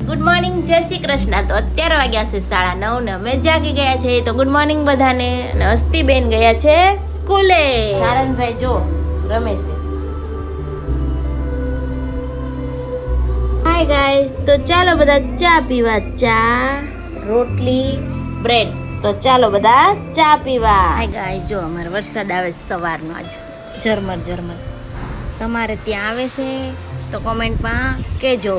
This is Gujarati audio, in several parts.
ગુડ મોર્નિંગ, જય શ્રી કૃષ્ણ. તો અત્યારે વાગ્યા છે 9:30 ને અમે જાગી ગયા છે. તો ગુડ મોર્નિંગ બધાને. અને હસ્તીબેન ગયા છે સ્કૂલે. નારાયણભાઈ જો રમે છે. હાય ગાઈસ, તો ચાલો બધા ચા પીવા. ચા, રોટલી, બ્રેડ. તો ચાલો બધા ચા પીવા. હાય ગાઈસ, જો અમારે વરસાદ આવે સવારનો આજ ઝરમર. તમારે ત્યાં આવે છે તો કોમેન્ટમાં કહેજો.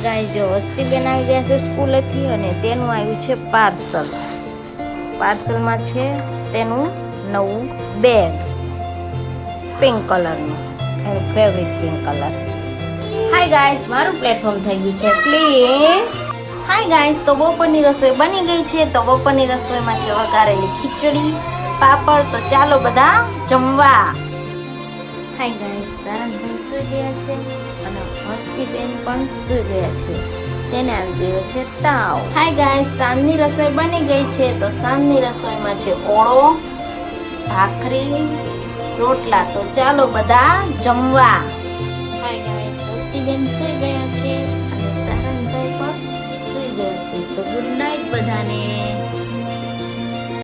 ગાય જો હસ્તીબેન આવી ગયા છે સ્કૂલેથી અને તેનું આવ્યું છે પાર્સલમાં છે તેનું નવું બેગ, પિંક કલરનું, એનું favourite pink colour. Hi guys, મારું પ્લેટફોર્મ થઈ ગયું છે ક્લીન. હાય ગાઈસ, તો બપોરની રસોઈ બની ગઈ છે. તો બપોરની રસોઈમાં છે વઘારેલી ખીચડી, પાપડ. તો ચાલો બધા જમવા. હાય ગાઈસ, સારંગભાઈ સૂઈ ગયા છે અને હસ્તીબેન પણ સૂઈ ગયા છે. તેને આવી ગયો છે તાવ. હાય ગાઈસ, સાંજની રસોઈ બની ગઈ છે. તો સાંજની રસોઈમાં છે ઓળો, ભાખરી, રોટલા. તો ચાલો બધા જમવા. હાય ગાઈસ, હસ્તીબેન સૂઈ ગયા છે અને સારંગભાઈ પણ સૂઈ ગયા છે. તો ગુડ નાઇટ બધાને.